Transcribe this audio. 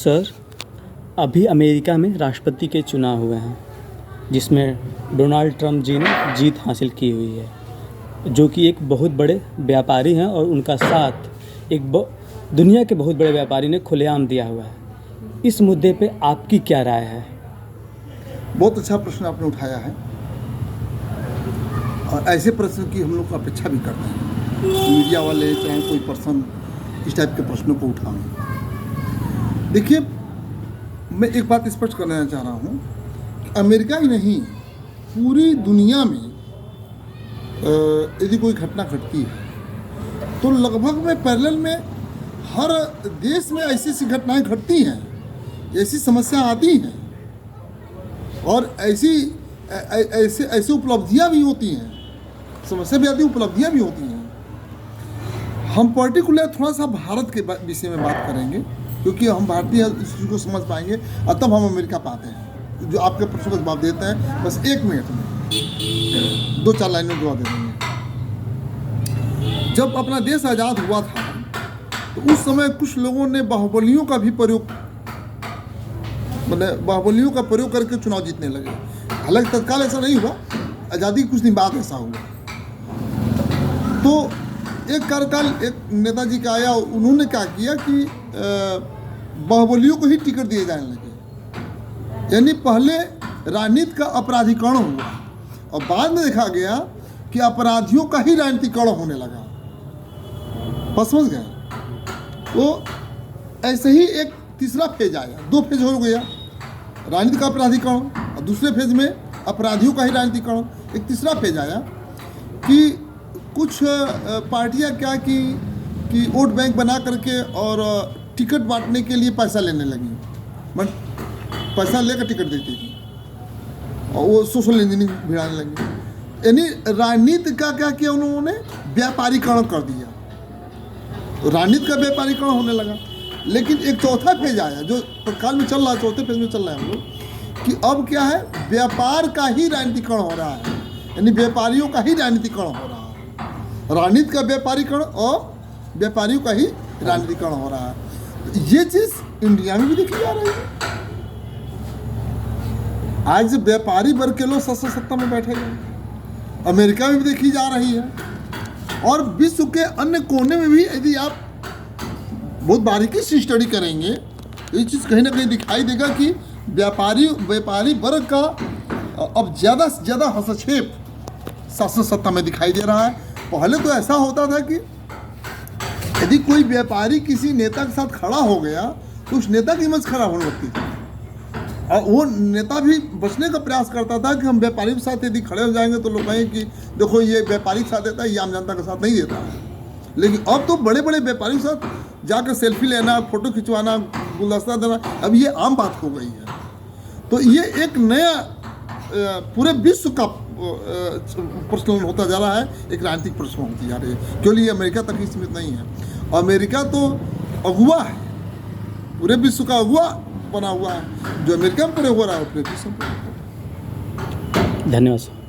Sir, अभी America में राष्ट्रपति के चुनाव हुए हैं जिसमें डोनाल्ड ट्रंप जी ने जीत हासिल की हुई है, जो कि एक बहुत बड़े व्यापारी हैं और उनका साथ एक दुनिया के बहुत बड़े व्यापारी ने खुलेआम दिया हुआ है। इस मुद्दे पे आपकी क्या राय है? बहुत अच्छा प्रश्न आपने उठाया है और ऐसे प्रश्न की हम लोग अपेक्षा भी करते हैं। मीडिया वाले चाहे कोई पर्सन इस टाइप के प्रश्नों को उठाएं। देखिए, मैं एक बात स्पष्ट करना चाह रहा हूँ कि अमेरिका ही नहीं, पूरी दुनिया में यदि कोई घटना घटती है तो लगभग में पैरेलल में हर देश में ऐसी ऐसी घटनाएं घटती हैं, ऐसी समस्या आती हैं और ऐसी उपलब्धियां भी होती हैं, समस्या भी आती है, उपलब्धियां भी होती हैं। हम पर्टिकुलर थोड़ा सा भारत के विषय में बात करेंगे क्योंकि हम भारतीय इस चीज़ को समझ पाएंगे और तब हम अमेरिका पाते हैं। जो आपके प्रश्न का जवाब देते हैं बस 1 मिनट में 2-4 लाइन में जवाब दे देंगे। जब अपना देश आज़ाद हुआ था तो उस समय कुछ लोगों ने बाहुबलियों का भी प्रयोग, मतलब बाहुबलियों का प्रयोग करके चुनाव जीतने लगे। हालांकि तत्काल ऐसा नहीं हुआ, आज़ादी के कुछ दिन बाद ऐसा हुआ। तो एक कार्यकाल एक नेताजी का आया, उन्होंने क्या किया कि बाहुबलियों को ही टिकट दिए जाने लगे। यानी पहले राजनीति का अपराधीकरण हुआ और बाद में देखा गया कि अपराधियों का ही राजनीतिकरण होने लगा। बस समझ गए? तो ऐसे ही एक तीसरा फेज आया, 2 फेज हो गया, राजनीति का अपराधीकरण और दूसरे फेज में अपराधियों का ही राजनीतिकरण। एक तीसरा फेज आया कि कुछ पार्टियां क्या कि वोट बैंक बना करके और टिकट बांटने के लिए पैसा लेने लगी, बट पैसा लेकर टिकट देती थी और वो सोशल इंजीनियरिंग भिड़ाने लगी। यानी राजनीति का क्या किया उन्होंने, व्यापारीकरण कर दिया, राजनीति का व्यापारीकरण होने लगा। लेकिन एक चौथा फेज आया जो तत्काल में चल रहा है, चौथे फेज में चल रहा है हम लोग, कि अब क्या है, व्यापार का ही राजनीतिकरण हो रहा है। यानी व्यापारियों का ही राजनीतिकरण हो रहा है, राजनीति का व्यापारीकरण और व्यापारियों का ही राजनीतिकरण हो रहा है। ये चीज इंडिया में भी देखी जा रही है। आज व्यापारी वर्ग के लोग शासन सत्ता में बैठे हैं, अमेरिका में भी देखी जा रही है और विश्व के अन्य कोने में भी। यदि आप बहुत बारीकी से स्टडी करेंगे ये चीज़ कहीं ना कहीं दिखाई देगा कि व्यापारी वर्ग का अब ज़्यादा से ज़्यादा हस्तक्षेप शासन सत्ता में दिखाई दे रहा है। पहले तो ऐसा होता था कि यदि कोई व्यापारी किसी नेता के साथ खड़ा हो गया तो उस नेता की इमेज खराब होने लगती थी और वो नेता भी बचने का प्रयास करता था कि हम व्यापारी के साथ यदि खड़े हो जाएंगे तो लोग कहें कि देखो ये व्यापारी के साथ देता है, ये आम जनता के साथ नहीं देता है। लेकिन अब तो बड़े बड़े व्यापारी के साथ जाकर सेल्फी लेना, फोटो खिंचवाना, गुलदस्ता देना, अब ये आम बात हो गई है। तो ये एक नया पूरे विश्व का प्रचलन होता जा रहा है, एक राजनीतिक प्रश्न होती जा रही है। केवल ये अमेरिका तक ही सीमित नहीं है। अमेरिका तो अगुआ है, पूरे विश्व का अगुआ बना हुआ है। जो अमेरिका में पूरे हो रहा है पूरे विश्व में। धन्यवाद सर।